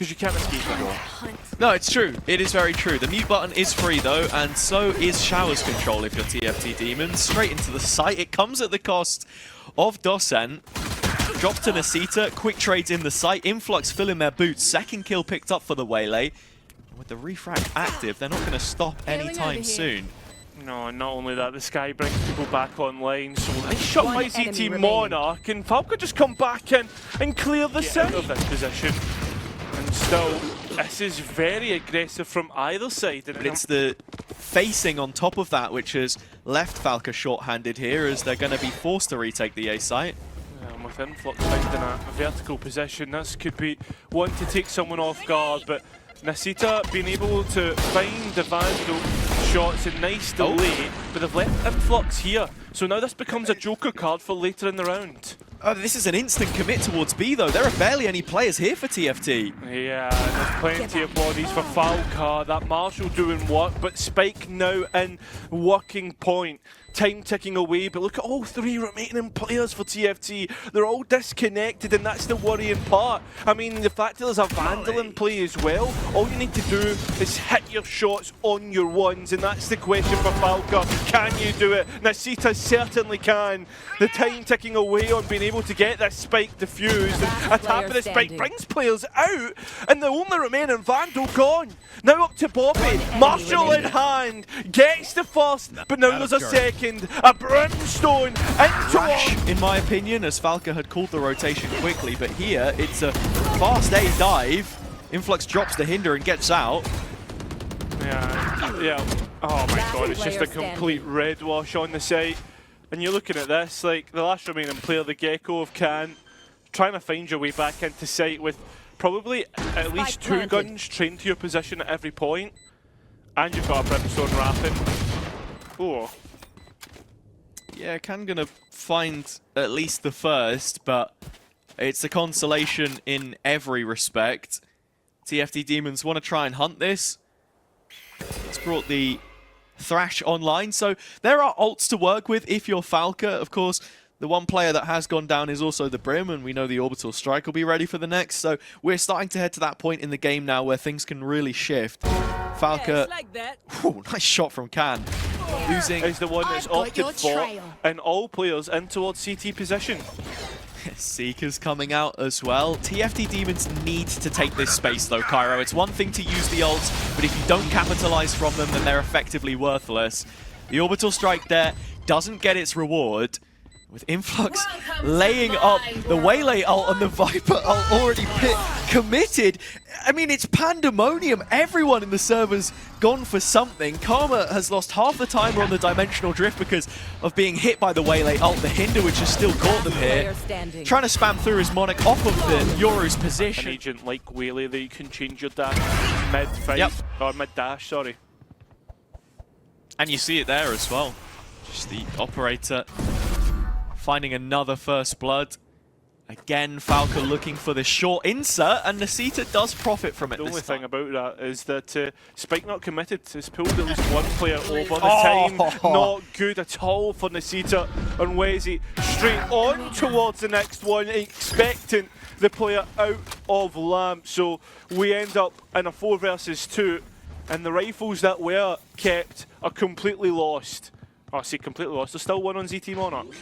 because you can't escape it. No, it's true. It is very true. The mute button is free though, and so is Shower's control if you're TFT Demons. Straight into the site. It comes at the cost of Docent. Drops to nassita, quick trades in the site. Influx filling their boots. Second kill picked up for the Waylay. With the refract active, they're not going to stop anytime soon. No, and not only that, this guy brings people back online. So nice shot by ztmonarch, and Falke just come back in and clear the site of this position. And still, this is very aggressive from either side. But it's the facing on top of that which has left Falke short-handed here, as they're going to be forced to retake the A site. And with influx finding a vertical position, this could be one to take someone off guard, but nassita being able to find the Vandal shots and nice delay, but they've left influx here. So now this becomes a joker card for later in the round. This is an instant commit towards B though. There are barely any players here for TFT. Yeah, there's plenty of bodies for Falke. That Marshall doing work, but Spike now in working point. Time ticking away, but look at all three remaining players for TFT. They're all disconnected, and that's the worrying part. I mean, the fact that there's a Vandal in play as well, all you need to do is hit your shots on your ones, and that's the question for Falke. Can you do it? nassita certainly can. The time ticking away on being able to get this spike diffused, and a tap of the spike brings players out, and the only remaining Vandal gone. Now up to Bobby. Marshall in hand, gets the first, but now there's a second. A brimstone into Rash, in my opinion, as Falke had called the rotation quickly, but here it's a fast A dive. Influx drops the hinder and gets out. Yeah. Oh my god, it's just a complete red wash on the site. And you're looking at this, like the last remaining player, the Gecko of Can, trying to find your way back into site with probably at least two guns trained to your position at every point. And you've got a brimstone wrapping. Oh. Yeah, Can gonna find at least the first, but it's a consolation in every respect. TFT Demons want to try and hunt this. It's brought the Thrash online, so there are ults to work with if you're Falke. Of course, the one player that has gone down is also the Brim, and we know the Orbital Strike will be ready for the next, so we're starting to head to that point in the game now where things can really shift. Falke, ooh, nice shot from Can. Losing is the one that's opted for, and all players in towards CT position. Seeker's coming out as well. TFT Demons need to take this space though, Cairo. It's one thing to use the ults, but if you don't capitalize from them, then they're effectively worthless. The Orbital Strike there doesn't get its reward, with Influx laying up the Waylay ult and the Viper ult already committed. I mean, it's pandemonium. Everyone in the server's gone for something. Karma has lost half the timer on the Dimensional Drift because of being hit by the Waylay ult. The hinder, which has still caught them here. Trying to spam through his Monarch off of the Yoru's position. An agent like Waylay that you can change your dash mid-fight, or mid-dash, sorry. And you see it there as well. Just the operator finding another first blood. Again, Falke looking for the short insert, and nassita does profit from it. The only thing about that is that Spike not committed has pulled at least one player over. The time not good at all for nassita and wezzy. Straight on towards the next one, expecting the player out of lamp. So we end up in a 4 versus 2, and the rifles that were kept are completely lost. Oh, I see, completely lost. There's still one on ztmonarch.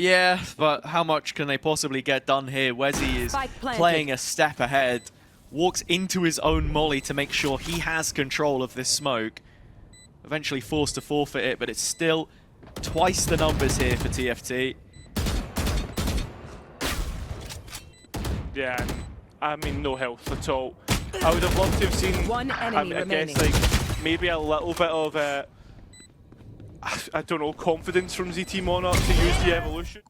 Yeah, but how much can they possibly get done here? wezzy is playing a step ahead, walks into his own molly to make sure he has control of this smoke. Eventually forced to forfeit it, but it's still twice the numbers here for TFT. Yeah, I mean, no health at all. I would have loved to have seen, one enemy remaining. I guess, like, maybe a little bit of I don't know, confidence from ztmonarch to use the evolution.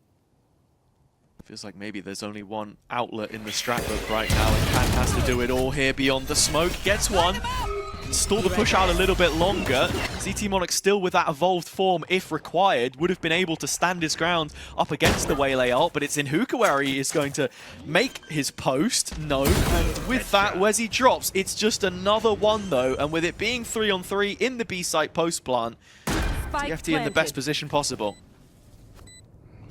Feels like maybe there's only one outlet in the strat book right now, and Can has to do it all here beyond the smoke. Gets one. Can stall the push out a little bit longer. ztmonarch still with that evolved form if required. Would have been able to stand his ground up against the Waylay ult, but it's in hookah where he is going to make his post. No. And with that, wezzy drops. It's just another one though, and with it being 3-on-3 in the B site post plant, TFT in the best position possible.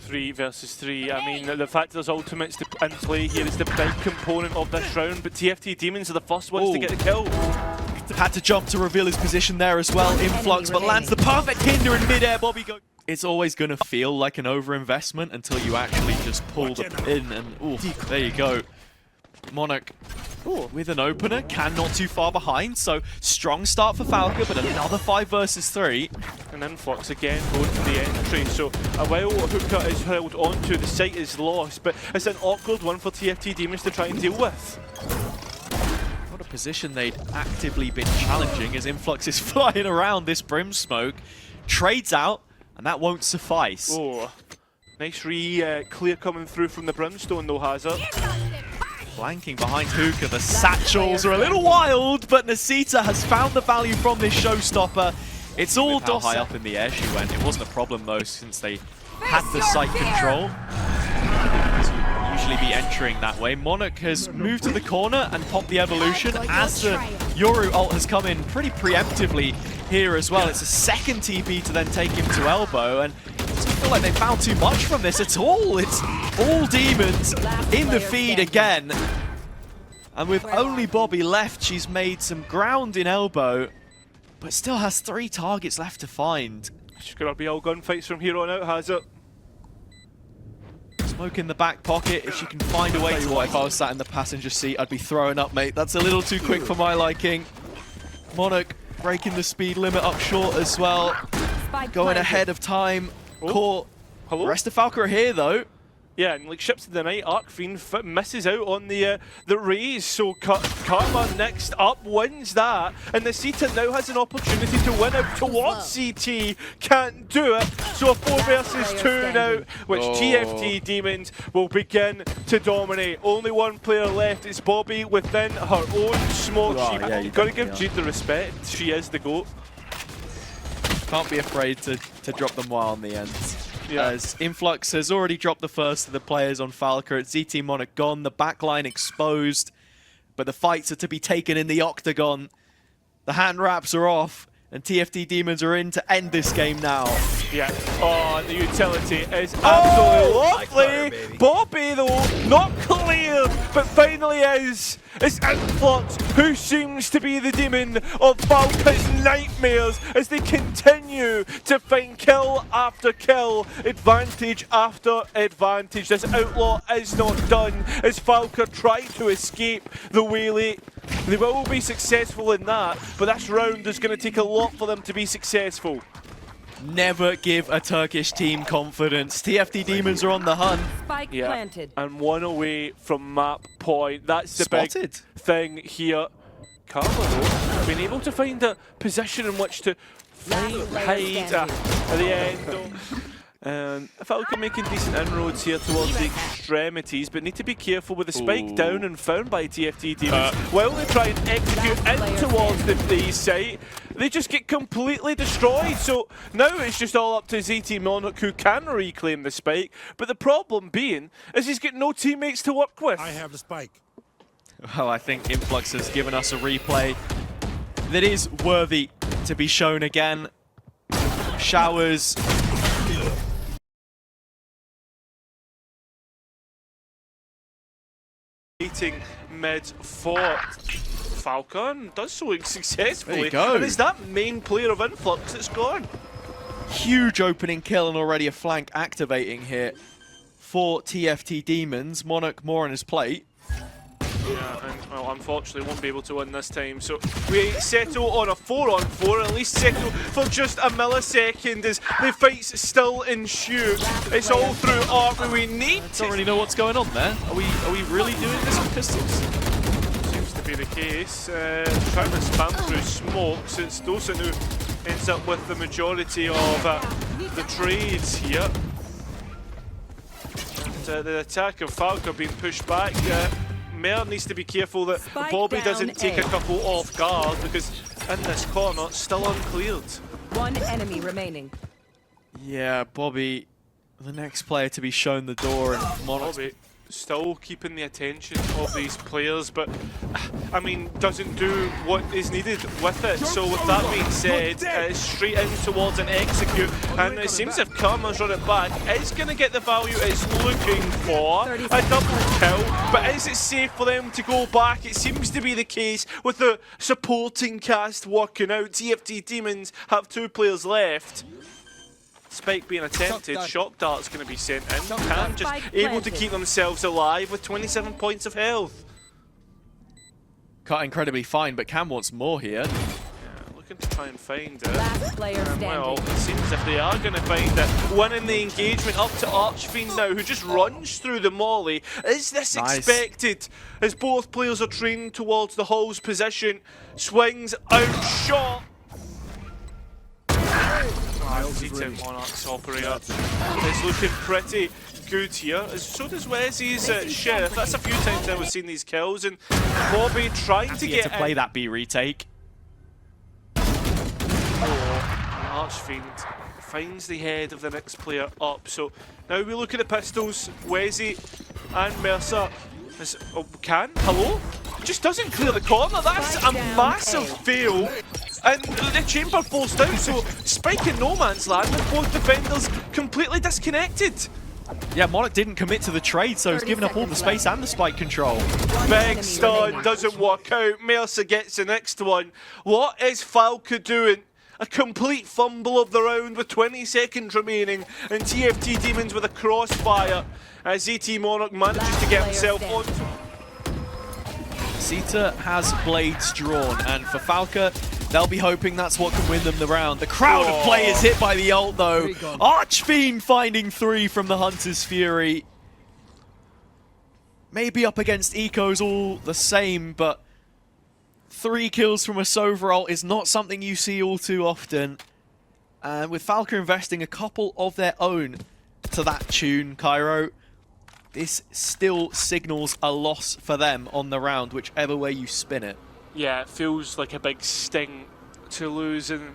3 versus 3. I mean, the fact there's ultimates in play here is the big component of this round, but TFT Demons are the first ones to get the kill. Had to jump to reveal his position there as well. Influx, but lands the perfect hinder in midair. Bobby go. It's always going to feel like an overinvestment until you actually just pull the pin, and ooh, there you go. Monarch with an opener, can not too far behind, so strong start for Falke, but another 5 versus 3. And Influx again going for the entry, so a while Hookah is held onto, the site is lost, but it's an awkward one for TFT Demons to try and deal with. What a position they'd actively been challenging as Influx is flying around this brim smoke, trades out, and that won't suffice. Oh, nice clear coming through from the Brimstone though, Hazard. Flanking behind Hookah, the satchels are a little wild, but nassita has found the value from this showstopper. It's all Docent. How high up in the air she went. It wasn't a problem though, since they had the site control. To usually be entering that way. Monarch has moved to the corner and popped the evolution as the Yoru ult has come in pretty preemptively here as well. It's a second TP to then take him to elbow, and it doesn't feel like they found too much from this at all. It's all Demons in the feed again. And with only Bobby left, she's made some ground in elbow, but still has 3 targets left to find. She's going to be all gunfights from here on out, has it? Smoke in the back pocket, if she can find a way to what, if I was sat in the passenger seat, I'd be throwing up, mate. That's a little too quick for my liking. Monarch breaking the speed limit up short as well. Going ahead of time. Caught. Hello? The rest of Falke are here though. Yeah, and like ships to the night, Archfiend misses out on the raise, so Karma next up wins that, and the nassita now has an opportunity to win out towards CT, can't do it, so a 4 versus 2 now, which TFT Demons will begin to dominate. Only one player left, it's Bobby within her own smoke. You've got to give Jude the respect, she is the GOAT. Can't be afraid to drop them while on the end. Yeah. As Influx has already dropped the first of the players on Falke. It's ztmonarch gone, the backline exposed, but the fights are to be taken in the octagon. The hand wraps are off, and TFT Demons are in to end this game now. Yeah. Oh, the utility is absolutely lovely. Bobby, though, not clear, but finally is. It's Influx who seems to be the demon of Falke's nightmares as they continue to find kill after kill, advantage after advantage. This outlaw is not done as Falke try to escape the Whaley. They will be successful in that, but this round is going to take a lot for them to be successful. Never give a Turkish team confidence. TFT Demons are on the hunt. Spike planted. And 1 away from map point. That's the big thing here. Karma, though, been able to find a position in which to hide at the end. And Falke making decent inroads here towards the extremities, but need to be careful with the spike down and found by TFT Demons. While they try and execute in towards the site, they just get completely destroyed. So now it's just all up to ztmonarch, who can reclaim the spike. But the problem being is he's got no teammates to work with. I have the spike. Well, I think Influx has given us a replay that is worthy to be shown again. Showers. Beating mid fort. Falcon does so successfully. There you go. And it's that main player of Influx that's gone. Huge opening kill and already a flank activating here for TFT Demons. Monarch more on his plate. Yeah, and well, unfortunately won't be able to win this time. So we settle on a 4-on-4, and at least settle for just a millisecond as the fights still ensue. It's all through armor. We need to... Don't really know what's going on there. Are we really doing this with pistols? Seems to be the case. Trying to spam through smokes. It's Docent who ends up with the majority of the trades here. And the attack of Falke being pushed back. Mer needs to be careful that Bobby doesn't take a couple off guard, because in this corner it's still uncleared. 1 enemy remaining. Yeah, Bobby, the next player to be shown the door, and Monarch still keeping the attention of these players, but I mean, doesn't do what is needed with it. So with that being said, straight in towards an execute, and it seems if Karma's run it back, it's going to get the value it's looking for, a double kill, but is it safe for them to go back? It seems to be the case with the supporting cast working out. TFT Demons have 2 players left. Spike being attempted, shock dart's going to be sent in. Cam just able to keep themselves alive with 27 points of health. Cut incredibly fine, but Cam wants more here. Yeah, looking to try and find it. Last player Well, standing. it seems if they are going to find it, winning the engagement up to Archfiend now, who just runs through the molly. Is this expected? As both players are trained towards the Hall's position, swings out shot. ztmonarch's operator is looking pretty good here. So does wezzy's Sheriff. That's a few times now we've seen these kills, and Bobby trying to get to play that B retake. Archfiend finds the head of the next player up. So now we look at the pistols. Wezzy and MerSa hello? Just doesn't clear the corner. That's a massive fail. And the chamber forced out, so Spike in no man's land with both defenders completely disconnected. Yeah, Monarch didn't commit to the trade, so he's given up all the space and the spike control. Big stun doesn't work out. MerSa gets the next one. What is Falke doing? A complete fumble of the round with 20 seconds remaining, and TFT Demons with a crossfire as ztmonarch manages to get himself on. Nassita has blades drawn, and for Falke, they'll be hoping that's what can win them the round. The crowd of players hit by the ult though. Archfiend finding 3 from the Hunter's Fury. Maybe up against Eco's all the same, but 3 kills from a Sova ult is not something you see all too often. And with Falke investing a couple of their own to that tune, Cairo, this still signals a loss for them on the round, whichever way you spin it. Yeah, it feels like a big sting to lose in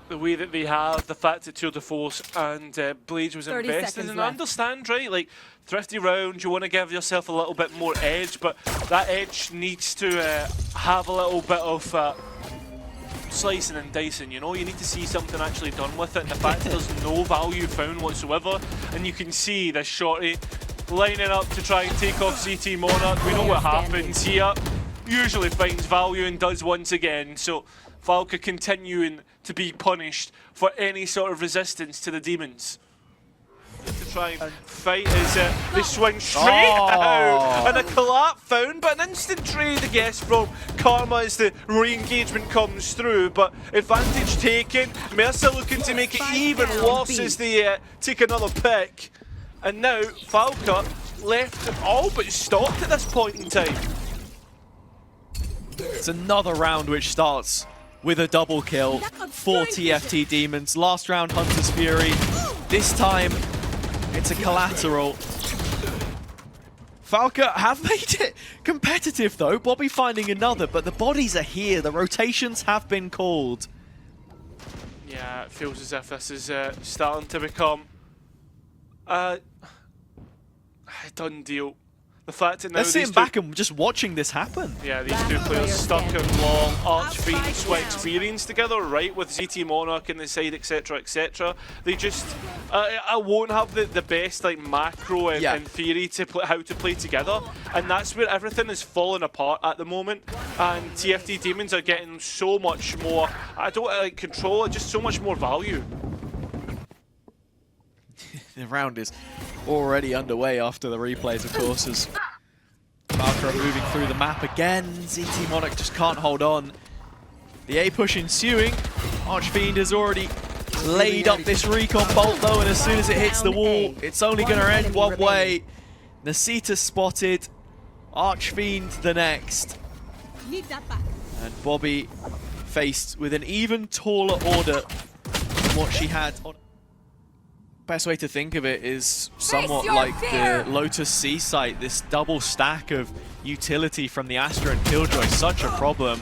the way that they have, the fact that Tour de Force and Blades was invested. And I understand, right, like, thrifty round, you want to give yourself a little bit more edge, but that edge needs to have a little bit of slicing and dicing, you know? You need to see something actually done with it, and the fact that there's no value found whatsoever, and you can see this shorty lining up to try and take off ztmonarch. We know what happens here. Usually finds value and does once again, so Falke continuing to be punished for any sort of resistance to the demons. To try and fight as they swing straight out, and a collapse found, but an instant trade, I guess, from Karma as the re-engagement comes through, but advantage taken. MerSa looking to make it even worse as they take another pick, and now Falke left all but stopped at this point in time. It's another round which starts with a double kill for TFT Demons. Last round, Hunter's Fury. This time, it's a collateral. Falke have made it competitive though. Bobby finding another, but the bodies are here. The rotations have been called. Yeah, it feels as if this is starting to become a done deal. The fact that now they're sitting back and just watching this happen. Yeah, these 2 players stuck in long. Archfiend sweat experience together, right, with ztmonarch in the side, etc, etc. They just, I won't have the best like macro in theory to how to play together, and that's where everything is falling apart at the moment. And TFT Demons are getting so much more. I don't like control, just so much more value. The round is already underway after the replays, of course, as Falke are moving through the map again. ztmonarch just can't hold on. The A push ensuing. Archfiend has already laid up this recon bolt though, and as soon as it hits the wall, it's only going to end one way. Nassita spotted. Archfiend the next. And Bobby faced with an even taller order than what she had on. Best way to think of it is somewhat like the Lotus C site, this double stack of utility from the Astra and Killjoy, such a problem.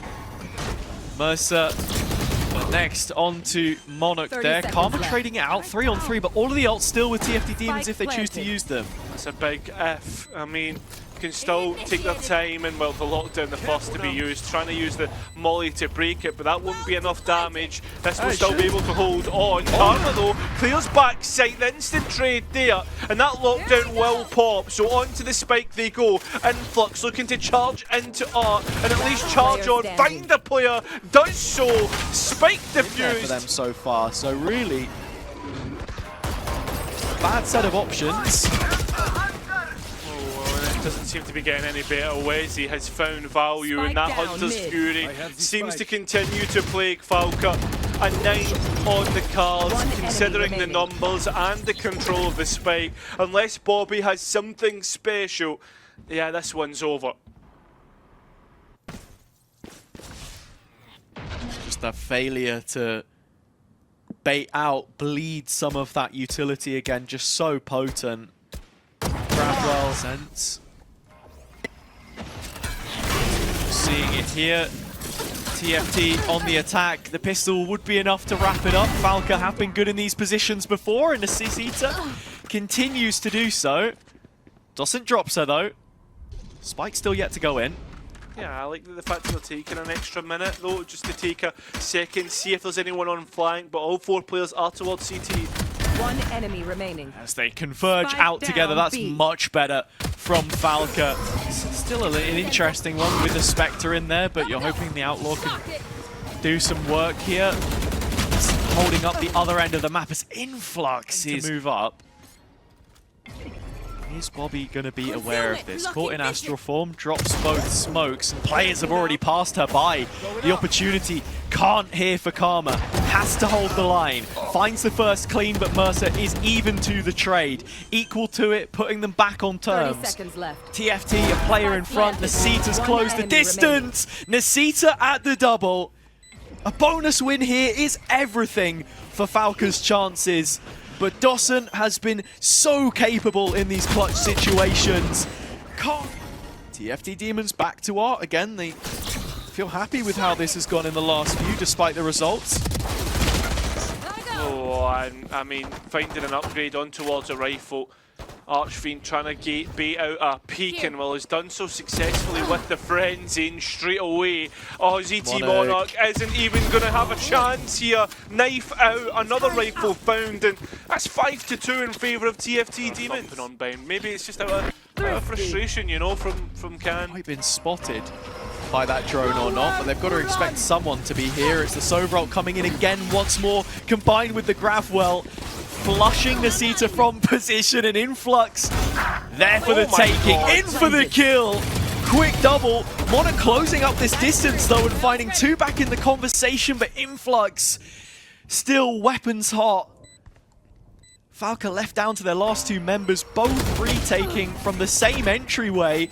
MerSa next on to Monarch there. Karma trading it out 3-on-3, but all of the ults still with TFT Demons if they choose to use them. That's a big if. I mean, can still take their time and, well, the lockdown, the first to be used, trying to use the molly to break it, but that won't be enough damage. This will still be able to hold on. Karma, though, clears backside, the instant trade there, and that lockdown will pop. So onto the spike they go. Influx looking to charge into Art, and at least charge on. Find the player, does so. Spike defused. For them so far, so really bad set of options. Doesn't seem to be getting any better. wezzy has found value, and that Hunter's Fury seems to continue to plague Falke. A 9 on the cards, considering the numbers and the control of the spike. Unless Bobby has something special, yeah, this one's over. Just a failure to bait out, bleed some of that utility again, just so potent. Grab sense. Seeing it here. TFT on the attack. The pistol would be enough to wrap it up. Falke have been good in these positions before, and nassita continues to do so. Docent drops her though. Spike still yet to go in. Yeah, I like the fact that they're taking an extra minute though, just to take a second, see if there's anyone on flank, but all 4 players are towards CT. 1 enemy remaining. As they converge Spike out together, that's B. much better from Falke. Still an interesting one with the Spectre in there, but you're hoping the Outlaw can do some work here. Holding up the other end of the map as influx is to move up. Is Bobby going to be aware of this? Caught in astral form, drops both smokes, and players have already passed her by. The opportunity can't hear for Karma, has to hold the line. Finds the first clean, but MerSa is even to the trade. Equal to it, putting them back on terms. 30 seconds left. TFT, a player in front, nassita's closed the distance. nassita at the double. A bonus win here is everything for Falke's chances. But Docent has been so capable in these clutch situations. TFT Demons back to Art again. They feel happy with how this has gone in the last few, despite the results. Oh, I mean, finding an upgrade on towards a rifle. Archfiend trying to bait out a peek, and well, has done so successfully with the frenzy straight away. Oh, ztmonarch isn't even going to have a chance here. Knife out, another rifle found, and that's 5-2 in favour of TFT Demons. On bound. Maybe it's just out of frustration, you know, from Can. Might have been spotted by that drone or not, but they've got to expect someone to be here. It's the Sobralt coming in again once more, combined with the Gravwell. Flushing nassita from position, and influx there for the taking, in for the kill. Quick double. Monarch closing up this distance though and finding 2 back in the conversation, but influx still weapons hot. Falke left down to their last 2 members, both retaking from the same entryway.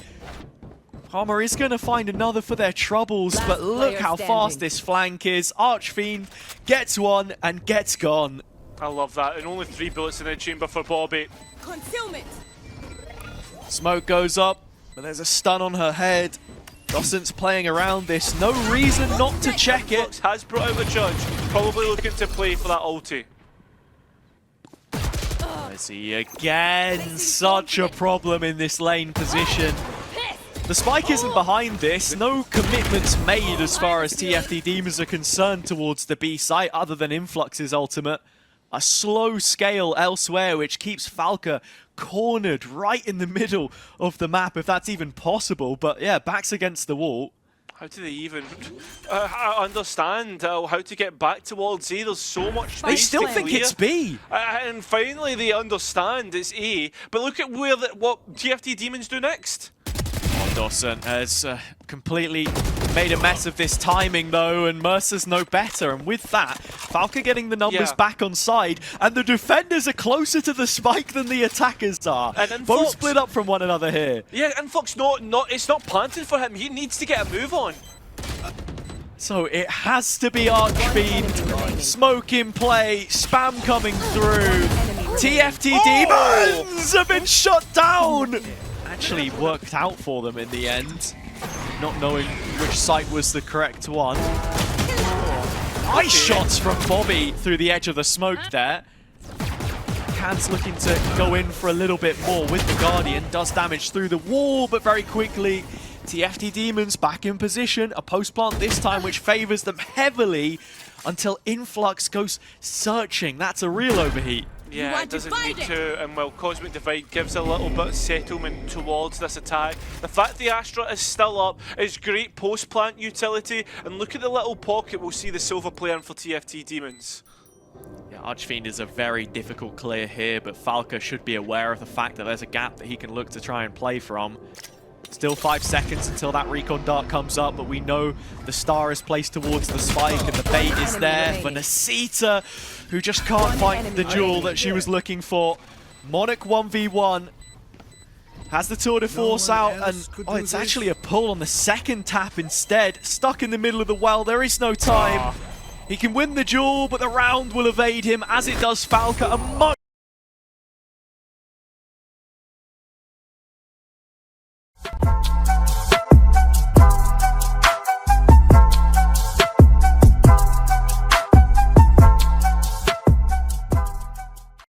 Karma is going to find another for their troubles, but look how fast this flank is. Archfiend gets one and gets gone. I love that, and only 3 bullets in the chamber for Bobby. Concealment. Smoke goes up, but there's a stun on her head. Docent's playing around this, no reason not to check it. Has brought out the judge, probably looking to play for that ulti. wezzy again, such a problem in this lane position. The spike isn't behind this, no commitments made as far as TFT Demons are concerned towards the B site other than Influx's ultimate. A slow scale elsewhere which keeps Falke cornered right in the middle of the map, if that's even possible. But yeah, backs against the wall. How do they even understand how to get back towards A? There's so much space. They still think clear. it's B. And finally they understand it's A. But look at what TFT Demons do next. Docent has completely made a mess of this timing though, and MerSa's no better, and with that, Falke getting the numbers back on side, and the defenders are closer to the spike than the attackers are. And both split up from one another here. Yeah, and Influx it's not planted for him, he needs to get a move on. So it has to be Archfiend, smoke in play, spam coming through. TFT Demons have been shut down! Actually worked out for them in the end, not knowing which site was the correct one. Nice shots from Bobby through the edge of the smoke there. Backhand's looking to go in for a little bit more with the Guardian. Does damage through the wall, but very quickly, TFT Demons back in position. A post plant this time, which favors them heavily until Influx goes searching. That's a real overheat. Yeah, it doesn't need to, and well, Cosmic Divide gives a little bit of settlement towards this attack. The fact the Astra is still up is great post-plant utility, and look at the little pocket we'll see the Silver playing for TFT Demons. Yeah, Archfiend is a very difficult clear here, but Falke should be aware of the fact that there's a gap that he can look to try and play from. Still 5 seconds until that recon dart comes up, but we know the star is placed towards the spike and the bait is there for nassita, who just can't find the jewel that she was looking for. Monarch 1v1 has the tour de force out, and oh, it's actually a pull on the second tap instead. Stuck in the middle of the well, there is no time. He can win the jewel, but the round will evade him, as it does Falke. A much